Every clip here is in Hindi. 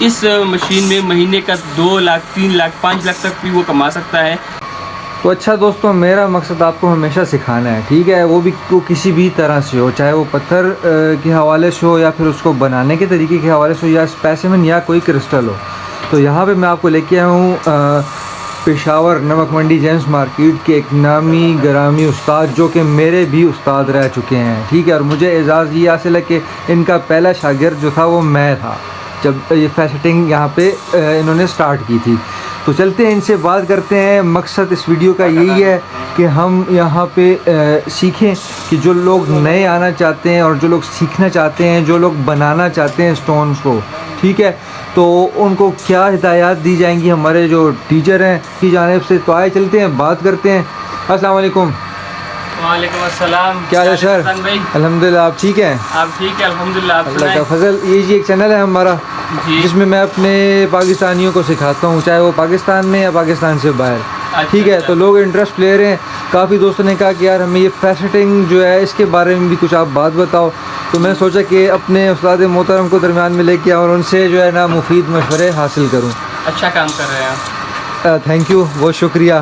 इस मशीन में महीने का 2 लाख 3 लाख 5 लाख तक भी वो कमा सकता है। तो अच्छा दोस्तों, मेरा मकसद आपको हमेशा सिखाना है, ठीक है, वो भी वो किसी भी तरह से हो, चाहे वो पत्थर के हवाले से हो या फिर उसको बनाने के तरीके के हवाले से हो या स्पेसिमेन या कोई क्रिस्टल हो। तो यहाँ पे मैं आपको लेके आया हूँ पेशावर नमक मंडी जेम्स मार्केट के एक नामी ग्रामी उस्ताद, जो कि मेरे भी उस्ताद रह चुके हैं, ठीक है। और मुझे एजाज़ ये हासिल है कि इनका पहला शागिर्द जो था वो मैं था, जब ये फैसेटिंग यहाँ पे इन्होंने स्टार्ट की थी। तो चलते हैं, इनसे बात करते हैं। मकसद इस वीडियो का यही है कि हम यहाँ पे सीखें कि जो लोग नए आना चाहते हैं और जो लोग सीखना चाहते हैं, जो लोग बनाना चाहते हैं स्टोन्स को, ठीक है, तो उनको क्या हिदायत दी जाएंगी हमारे जो टीचर हैं की जानिब से। तो आए चलते हैं, बात करते हैं। अस्सलाम वालेकुम। वालेकुम अस्सलाम। क्या है सर? अल्हम्दुलिल्लाह, आप ठीक हैं? आप ठीक है? अल्हम्दुलिल्लाह। अल्लाह का फजल। ये जी एक चैनल है हमारा जिसमें मैं अपने पाकिस्तानियों को सिखाता हूँ, चाहे वो पाकिस्तान में या पाकिस्तान से बाहर, ठीक है। तो लोग इंटरेस्ट ले रहे हैं, काफ़ी दोस्तों ने कहा कि यार हमें ये फैसेटिंग जो है इसके बारे में भी कुछ आप बात बताओ। तो मैं सोचा कि अपने उस्ताद मोहतरम को दरमियान में लेके आऊँ और उनसे जो है ना मुफीद मशवरे हासिल करूँ। अच्छा काम कर रहे हैं आप। थैंक यू, बहुत शुक्रिया।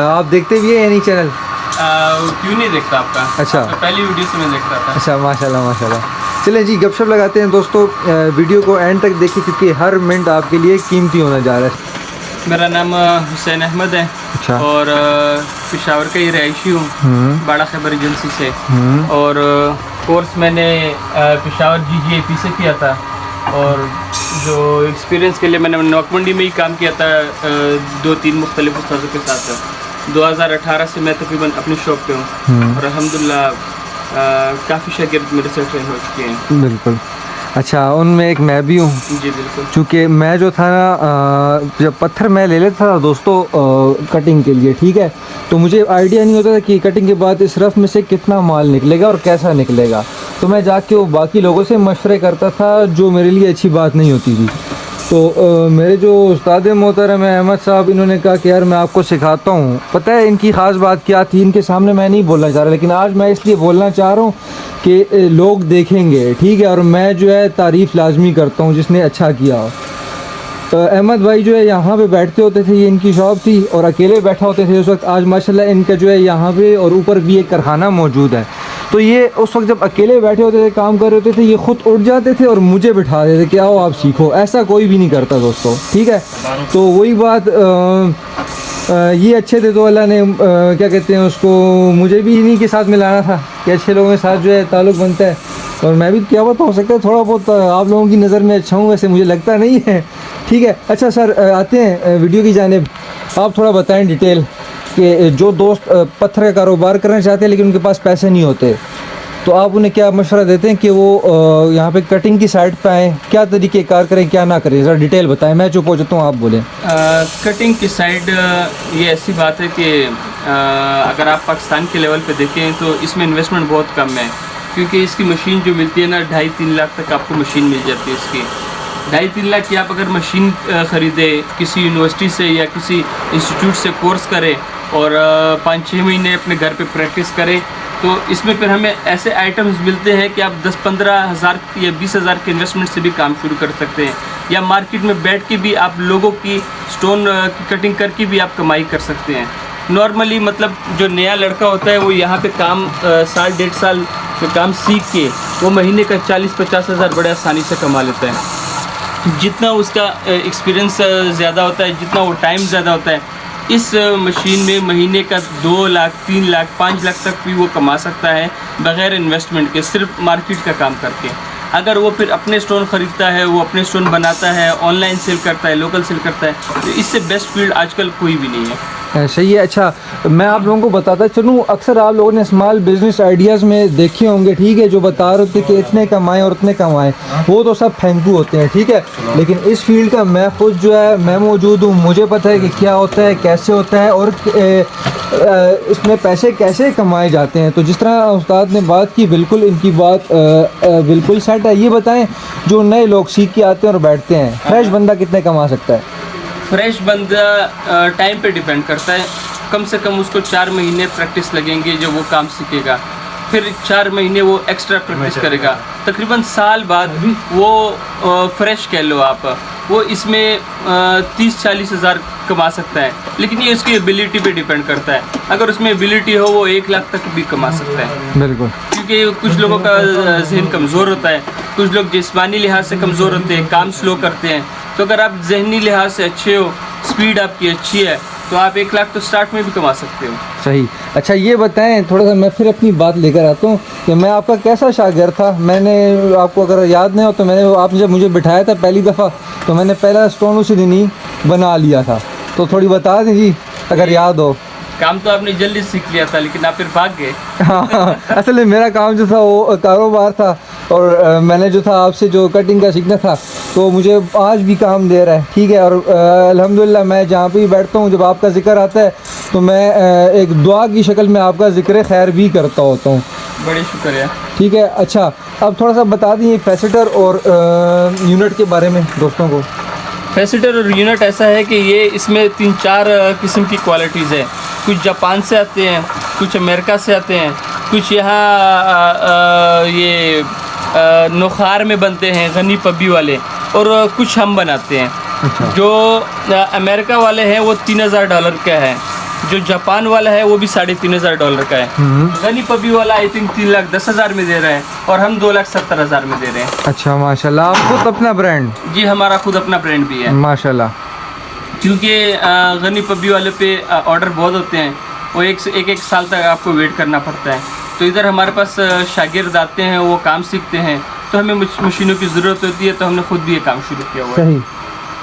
आप देखते भी हैं या नहीं चैनल? क्यों नहीं देखता आपका? अच्छा, पहली वीडियो से मैं देखता था। अच्छा, माशाल्लाह माशाल्लाह। चलें जी, गपशप लगाते हैं दोस्तों। वीडियो को एंड तक देखिए क्योंकि हर मिनट आपके लिए कीमती होने जा रहा है। मेरा नाम हुसैन अहमद है। अच्छा। और पेशावर का ही रहायशी हूँ, बाड़ा खैबर एजेंसी से। और कोर्स मैंने पेशावर GGAP से किया था, और जो एक्सपीरियंस के लिए मैंने नमक मंडी में ही काम किया था 2-3 मुख्तलिफ उस्तादों के साथ। 2018 से मैं तकरीबन अपनी शॉप पे हूँ और अल्हम्दुलिल्लाह काफ़ी शागिर्द मेरे से ट्रेन हो चुके हैं। बिल्कुल। अच्छा, उनमें एक मैं भी हूँ। जी बिल्कुल। चूँकि मैं जो था ना, जब पत्थर मैं ले लेता था दोस्तों कटिंग के लिए, ठीक है, तो मुझे आइडिया नहीं होता था कि कटिंग के बाद इस रफ़ में से कितना माल निकलेगा और कैसा निकलेगा। तो मैं जाके वो बाकी लोगों से मशवरे करता था, जो मेरे लिए अच्छी बात नहीं होती थी। तो मेरे जो उस्ताद मोहतरम है अहमद साहब, इन्होंने कहा कि यार मैं आपको सिखाता हूँ। पता है इनकी ख़ास बात क्या थी? इनके सामने मैं नहीं बोलना चाह रहा, लेकिन आज मैं इसलिए बोलना चाह रहा हूँ कि लोग देखेंगे, ठीक है, और मैं जो है तारीफ़ लाजमी करता हूँ जिसने अच्छा किया हो। अहमद भाई जो है यहाँ पे बैठते होते थे, ये इनकी शॉप थी, और अकेले बैठा होते थे उस वक्त। आज माशाल्लाह इनका जो है यहाँ पे और ऊपर भी एक कारखाना मौजूद है। तो ये उस वक्त जब अकेले बैठे होते थे, काम कर रहे होते थे, ये ख़ुद उठ जाते थे और मुझे बिठा देते कि आओ आप सीखो। ऐसा कोई भी नहीं करता दोस्तों, ठीक है। तो वही बात, ये अच्छे थे तो अल्लाह ने क्या कहते हैं उसको, मुझे भी इन्हीं के साथ मिलाना था कि अच्छे लोगों के साथ जो है ताल्लुक़ बनता है। और मैं भी क्या बात हो सकता है थोड़ा बहुत आप लोगों की नज़र में अच्छा हूँ, वैसे मुझे लगता नहीं है, ठीक है। अच्छा सर, आते हैं वीडियो की जानिब। आप थोड़ा बताएं डिटेल कि जो दोस्त पत्थर का कारोबार करना चाहते हैं लेकिन उनके पास पैसे नहीं होते, तो आप उन्हें क्या मशवरा देते हैं कि वो यहाँ पे कटिंग की साइड पे आएँ, क्या तरीके कार करें, क्या ना करें? ज़रा डिटेल बताएं, मैं चुप हो जाता हूँ, आप बोलें। कटिंग की साइड ये ऐसी बात है कि अगर आप पाकिस्तान के लेवल पे देखें तो इसमें इन्वेस्टमेंट बहुत कम है, क्योंकि इसकी मशीन जो मिलती है ना 2.5-3 लाख तक आपको मशीन मिल जाती है। इसकी 2.5-3 लाख की आप अगर मशीन ख़रीदे किसी यूनिवर्सिटी से या किसी इंस्टीट्यूट से कोर्स करें और 5-6 महीने अपने घर पे प्रैक्टिस करें, तो इसमें फिर हमें ऐसे आइटम्स मिलते हैं कि आप 10-15 हज़ार या 20 हज़ार के इन्वेस्टमेंट से भी काम शुरू कर सकते हैं, या मार्केट में बैठ के भी आप लोगों की स्टोन की कटिंग करके भी आप कमाई कर सकते हैं। नॉर्मली मतलब जो नया लड़का होता है वो यहाँ पे काम साल 1.5 साल में काम सीख के वो महीने का 40-50 हज़ार बड़े आसानी से कमा लेता है। जितना उसका एक्सपीरियंस ज़्यादा होता है, जितना वो टाइम ज़्यादा होता है, इस मशीन में महीने का 2 लाख 3 लाख 5 लाख तक भी वो कमा सकता है बग़ैर इन्वेस्टमेंट के, सिर्फ मार्केट का काम करके। अगर वो फिर अपने स्टोन ख़रीदता है, वो अपने स्टोन बनाता है, ऑनलाइन सेल करता है, लोकल सेल करता है, तो इससे बेस्ट फील्ड आजकल कोई भी नहीं है। सही है। अच्छा, मैं आप लोगों को बताता चलूँ, अक्सर आप लोगों ने स्मॉल बिजनेस आइडियाज़ में देखे होंगे, ठीक है, जो बता रहे थे कि इतने कमाएं और इतने कमाएं, वो तो सब फेंकू होते हैं, ठीक है। लेकिन इस फील्ड का मैं खुद जो है मैं मौजूद हूँ, मुझे पता है कि क्या होता है, कैसे होता है और इसमें पैसे कैसे कमाए जाते हैं। तो जिस तरह उस्ताद ने बात की, बिल्कुल इनकी बात बिल्कुल सेट है। ये बताएं, जो नए लोग सीख के आते हैं और बैठते हैं, फ्रेश बंदा कितने कमा सकता है? फ्रेश बंदा टाइम पे डिपेंड करता है, कम से कम उसको 4 महीने प्रैक्टिस लगेंगे जो वो काम सीखेगा। फिर 4 महीने वो एक्स्ट्रा प्रैक्टिस करेगा, तकरीबन साल बाद वो फ्रेश कह लो आप, वो इसमें 30-40 हज़ार कमा सकता है। लेकिन ये उसकी एबिलिटी पे डिपेंड करता है, अगर उसमें एबिलिटी हो वो 1 लाख तक भी कमा सकता है। बिल्कुल, क्योंकि कुछ लोगों का जहन कमज़ोर होता है, कुछ लोग जिस्मानी लिहाज से कमज़ोर होते हैं, काम स्लो करते हैं। तो अगर आप जहनी लिहाज से अच्छे हो, स्पीड आपकी अच्छी है, तो आप 1 लाख तो स्टार्ट में भी कमा सकते हो। सही। अच्छा ये बताएं थोड़ा सा, मैं फिर अपनी बात लेकर आता हूँ कि मैं आपका कैसा शागिर्द था। मैंने आपको अगर याद नहीं हो तो मैंने आपने जब मुझे बिठाया था पहली दफ़ा, तो मैंने पहला स्टोन उसी दिन ही बना लिया था। तो थोड़ी बता दें जी अगर याद हो। काम तो आपने जल्दी सीख लिया था, लेकिन आप फिर भाग गए। हाँ, असल में मेरा काम जो था वो कारोबार था, और मैंने जो था आपसे जो कटिंग का सीखना था, तो मुझे आज भी काम दे रहा है, ठीक है। और अल्हम्दुलिल्लाह मैं जहाँ पे भी बैठता हूँ, जब आपका ज़िक्र आता है तो मैं एक दुआ की शक्ल में आपका ज़िक्र खैर भी करता होता हूँ। बड़े शुक्रिया। ठीक है। अच्छा अब थोड़ा सा बता दीजिए फैसेटर और यूनिट के बारे में दोस्तों को। फैसेटर और यूनिट ऐसा है कि ये इसमें 3-4 किस्म की क्वालिटीज़ है। कुछ जापान से आते हैं, कुछ अमेरिका से आते हैं, कुछ यहाँ ये नोखार में बनते हैं गनी पब्बी वाले, और कुछ हम बनाते हैं। अच्छा। जो अमेरिका वाले हैं वो $3000 का है, जो जापान वाला है वो भी $3500 का है। गनी पब्बी वाला आई थिंक 3,10,000 में दे रहे हैं, और हम 2,70,000 में दे रहे हैं। अच्छा माशाल्लाह, आप खुद अपना ब्रांड? जी हमारा खुद अपना ब्रांड भी है माशाल्लाह। क्योंकि गनी पब्बी वाले पे ऑर्डर बहुत होते हैं, वो एक साल तक आपको वेट करना पड़ता है। तो इधर हमारे पास शागिर्द आते हैं, वो काम सीखते हैं, तो हमें मशीनों की ज़रूरत होती है, तो हमने खुद भी ये काम शुरू किया हुआ है। सही।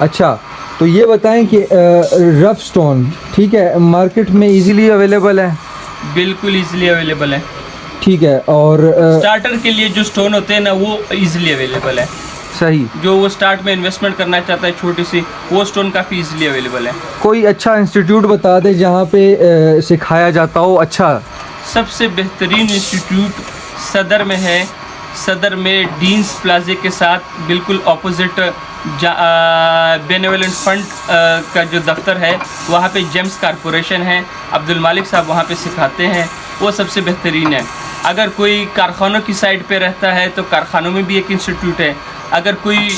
अच्छा तो ये बताएं कि रफ स्टोन ठीक है मार्केट में इजीली अवेलेबल है? बिल्कुल इजीली अवेलेबल है। ठीक है। और स्टार्टर के लिए जो स्टोन होते हैं ना वो इजीली अवेलेबल है। सही। जो वो स्टार्ट में इन्वेस्टमेंट करना चाहता है छोटी सी, वो स्टोन काफ़ी इजीली अवेलेबल है। कोई अच्छा इंस्टीट्यूट बता दे जहाँ पे सिखाया जाता हो। अच्छा सबसे बेहतरीन इंस्टीट्यूट सदर में है। सदर में डीन्स प्लाजे के साथ बिल्कुल ऑपोजिट बेनेवलेंट फंड का जो दफ्तर है, वहाँ पे जेम्स कारपोरेशन है, अब्दुल मालिक साहब वहाँ पे सिखाते हैं, वो सबसे बेहतरीन है। अगर कोई कारखानों की साइड पे रहता है तो कारखानों में भी एक इंस्टीट्यूट है। अगर कोई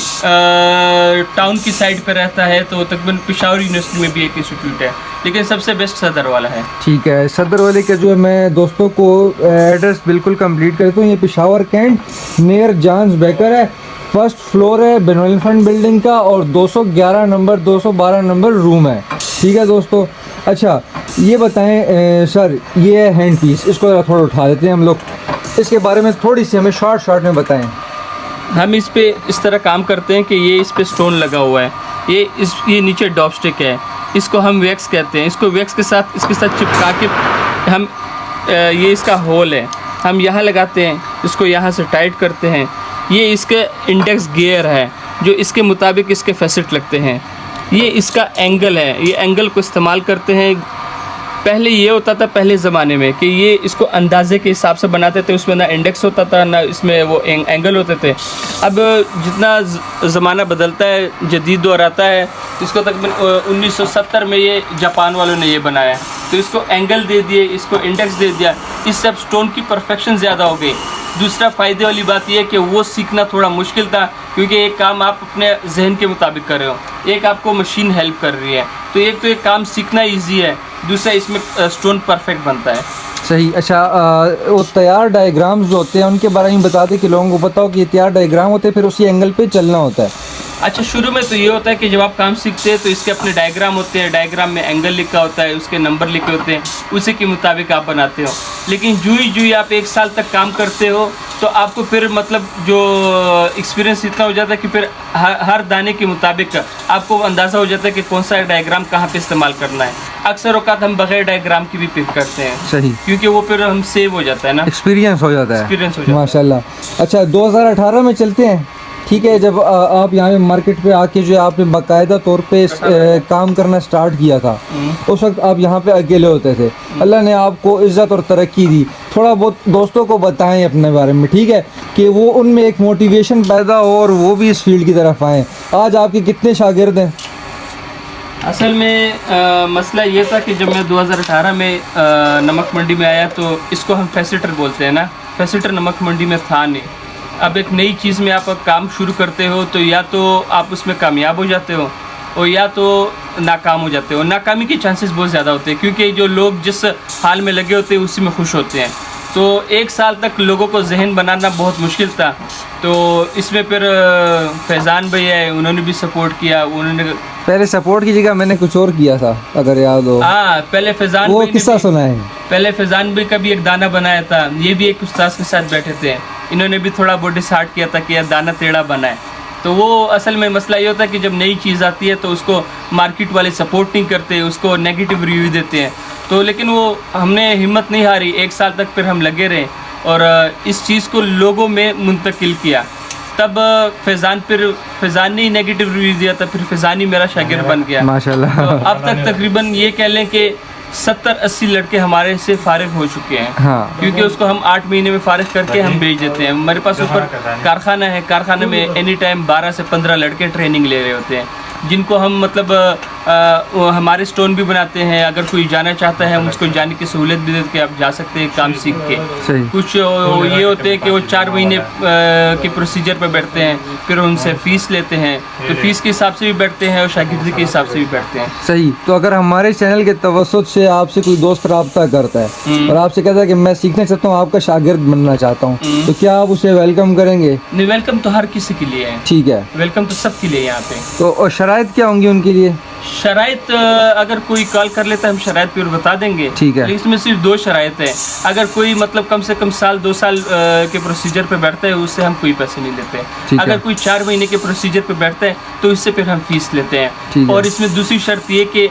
टाउन की साइड पे रहता है तो तकरीबन पेशावर यूनिवर्सिटी में भी एक इंस्टीट्यूट है, लेकिन सबसे बेस्ट सदर वाला है। ठीक है। सदर वाले का जो है मैं दोस्तों को एड्रेस बिल्कुल कंप्लीट करता हूँ। ये पेशावर कैंट नियर जानस बेकर है, फर्स्ट फ्लोर है बेनेवलेंट फंड बिल्डिंग का, और 211 नंबर 212 नंबर रूम है। ठीक है दोस्तों। अच्छा ये बताएं सर, ये है हैंड पीस, इसको ज़रा थोड़ा उठा देते हैं हम लोग, इसके बारे में थोड़ी सी हमें शॉर्ट में बताएं। हम इस पे इस तरह काम करते हैं कि ये इस पे स्टोन लगा हुआ है, ये नीचे डॉपस्टिक है, इसको हम वैक्स कहते हैं। इसको वैक्स के साथ इसके साथ चिपका के हम ये इसका होल है, हम यहाँ लगाते हैं, इसको यहाँ से टाइट करते हैं। ये इसके इंडेक्स गियर है जो इसके मुताबिक इसके फैसेट लगते हैं। ये इसका एंगल है, ये एंगल को इस्तेमाल करते हैं। पहले ये होता था पहले ज़माने में कि ये इसको अंदाजे के हिसाब से बनाते थे, उसमें ना इंडेक्स होता था ना इसमें वो एंगल होते थे। अब जितना ज़माना बदलता है, जदीद दौर आता है, इसको तकरीबन 1970 में ये जापान वालों ने ये बनाया, तो इसको एंगल दे दिए, इसको इंडेक्स दे दिया, इससे अब स्टोन की परफेक्शन ज़्यादा हो गई। दूसरा फ़ायदे वाली बात यह है कि वो सीखना थोड़ा मुश्किल था, क्योंकि एक काम आप अपने जहन के मुताबिक कर रहे हो, एक आपको मशीन हेल्प कर रही है, तो एक काम सीखना ईजी है, दूसरा इसमें स्टोन परफेक्ट बनता है। सही। अच्छा वो तैयार डायग्राम्स जो होते हैं उनके बारे में बता दें कि लोगों को पता हो कि ये तैयार डायग्राम होते हैं, फिर उसी एंगल पे चलना होता है। अच्छा शुरू में तो ये होता है कि जब आप काम सीखते हैं तो इसके अपने डायग्राम होते हैं, डायग्राम में एंगल लिखा होता है, उसके नंबर लिखे होते हैं, उसी के मुताबिक आप बनाते हो। लेकिन जूँ ही आप 1 साल तक काम करते हो तो आपको फिर मतलब जो एक्सपीरियंस इतना हो जाता है कि फिर हर दाने के मुताबिक आपको अंदाज़ा हो जाता है कि कौन सा डायग्राम कहाँ पे इस्तेमाल करना है। अक्सर औकात हम बगैर डायग्राम की भी पिक करते हैं। सही। क्योंकि वो फिर हम सेव हो जाता है ना, एक्सपीरियंस हो जाता है। एक्सपीरियंस हो जाता है। माशाल्लाह। अच्छा 2018 में चलते हैं। ठीक है। जब आप यहाँ मार्केट पे आके जो आपने बाकायदा तौर पे काम करना स्टार्ट किया था, उस वक्त आप यहाँ पे अकेले होते थे, अल्लाह ने आपको इज़्ज़त और तरक्की दी। थोड़ा बहुत दोस्तों को बताएं अपने बारे में, ठीक है, कि वो उनमें एक मोटिवेशन पैदा हो और वो भी इस फील्ड की तरफ आएँ। आज आपके कितने शागिर्द हैं? असल में मसला ये था कि जब मैं 2018 में नमक मंडी में आया तो इसको हम फैसेटर बोलते हैं ना, फैसिलिटर नमक मंडी में था नहीं। अब एक नई चीज़ में आप काम शुरू करते हो तो या तो आप उसमें कामयाब हो जाते हो और या तो नाकाम हो जाते हो। नाकामी के चांसेस बहुत ज़्यादा होते हैं क्योंकि जो लोग जिस हाल में लगे होते हैं उसी में खुश होते हैं। तो 1 साल तक लोगों को जहन बनाना बहुत मुश्किल था। तो इसमें फिर फैज़ान भाई है, उन्होंने भी सपोर्ट किया। उन्होंने पहले सपोर्ट की जगह मैंने कुछ और किया था, अगर याद हो। हाँ, पहले फैज़ान वो भाई ने किस्सा भी- सुना है। पहले फैज़ान भाई का भी एक दाना बनाया था। ये भी एक उस्ताद के साथ बैठे थे, इन्होंने भी थोड़ा बहुत डिसाइड किया था कि यार दाना टेढ़ा बना है। तो वो असल में मसला ये होता है कि जब नई चीज़ आती है तो उसको मार्केट वाले सपोर्ट नहीं करते, उसको नेगेटिव रिव्यू देते हैं। तो लेकिन वो हमने हिम्मत नहीं हारी, 1 साल तक फिर हम लगे रहे और इस चीज़ को लोगों में मुंतकिल किया। तब फैज़ान ने ही नेगेटिव रिव्यू दिया था, फिर फैज़ान ही मेरा शागिर्द बन गया। माशाल्लाह। तो अब तक तकरीबन ये कह लें कि 70-80 लड़के हमारे से फारिग हो चुके हैं। हाँ। क्योंकि उसको हम 8 महीने में फारिग करके हम भेज देते हैं। हमारे पास ऊपर कारखाना है, कारखाने में एनी टाइम 12 से 15 लड़के ट्रेनिंग ले रहे होते हैं, जिनको हम मतलब हमारे स्टोन भी बनाते हैं। अगर कोई जाना चाहता है हम उसको जाने की सहूलियत भी देते हैं, आप जा सकते हैं काम सीख के। सही। कुछ ये होते हैं कि वो 4 महीने के प्रोसीजर पर बैठते हैं, फिर उनसे फ़ीस लेते हैं, तो फ़ीस के हिसाब से भी बैठते हैं और शागिर्दी के हिसाब से भी बैठते हैं। सही। तो अगर हमारे चैनल के तवस्सुत से आपसे कोई दोस्त रब्ता करता है और आपसे कहता है कि मैं सीखना चाहता हूँ, आपका शागिर्द बनना चाहता हूँ, तो क्या आप उसे वेलकम करेंगे? नहीं, वेलकम तो हर किसी के लिए है। ठीक है। वेलकम तो सबके लिए यहाँ पे। तो और शराइत क्या होंगी उनके लिए? शराइत अगर कोई कॉल कर लेता है हम शराइत फिर बता देंगे। ठीक है। लेकिन इसमें सिर्फ 2 शराइत है। अगर कोई मतलब कम से कम 1-2 साल के प्रोसीजर पे बैठता है उससे हम कोई पैसे नहीं लेते। ठीक है। अगर कोई 4 महीने के प्रोसीजर पे बैठता है तो इससे फिर हम फीस लेते ठीक हैं। है। और इसमें दूसरी शर्त ये कि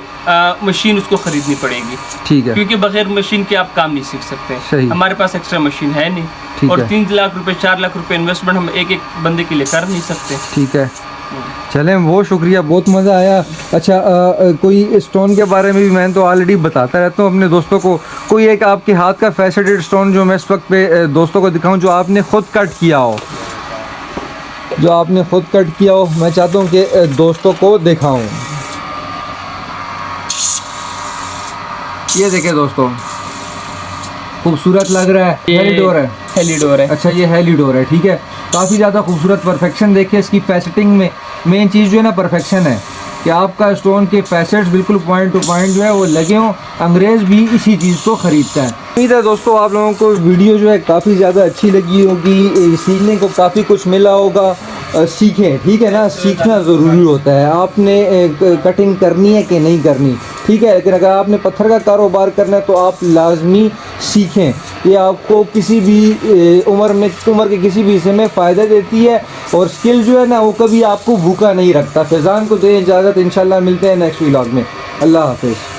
मशीन उसको ख़रीदनी पड़ेगी, ठीक है। क्योंकि बगैर मशीन के आप काम नहीं सीख सकते। सही। हमारे पास एक्स्ट्रा मशीन है नहीं ठीक और है। 3 लाख रुपए 4 लाख रुपए इन्वेस्टमेंट हम एक बंदे के लिए कर नहीं सकते। ठीक है। चलें, बहुत शुक्रिया, बहुत मज़ा आया। अच्छा, कोई स्टोन के बारे में भी मैं तो ऑलरेडी बताता रहता हूँ अपने दोस्तों को। कोई एक आपके हाथ का फैसेटेड स्टोन जो मैं इस वक्त पे दोस्तों को दिखाऊं, जो आपने ख़ुद कट किया हो, जो आपने ख़ुद कट किया हो, मैं चाहता हूँ कि दोस्तों को दिखाऊं। ये देखें दोस्तों, खूबसूरत लग रहा है। हेलीडोर है। हेलीडोर है। अच्छा, ये हेलीडोर है। ठीक है। काफ़ी ज़्यादा खूबसूरत परफेक्शन देखिए इसकी फैसेटिंग में। मेन चीज़ जो है ना परफेक्शन है कि आपका स्टोन के फैसेट्स बिल्कुल पॉइंट टू पॉइंट जो है वो लगे हों। अंग्रेज़ भी इसी चीज़ को ख़रीदता है। उम्मीद है दोस्तों आप लोगों को वीडियो जो है काफ़ी ज़्यादा अच्छी लगी होगी, सीखने को काफ़ी कुछ मिला होगा। सीखें, ठीक है ना, सीखना ज़रूरी होता है। आपने कटिंग करनी है कि नहीं करनी, ठीक है, लेकिन अगर आपने पत्थर का कारोबार करना है तो आप लाजमी सीखें। ये आपको किसी भी उम्र के किसी भी हिस्से में फ़ायदा देती है और स्किल जो है ना वो कभी आपको भूखा नहीं रखता। फैज़ान को दें इजाज़त, इंशाल्लाह मिलते हैं नेक्स्ट व्लॉग में। अल्लाह हाफ़िज़।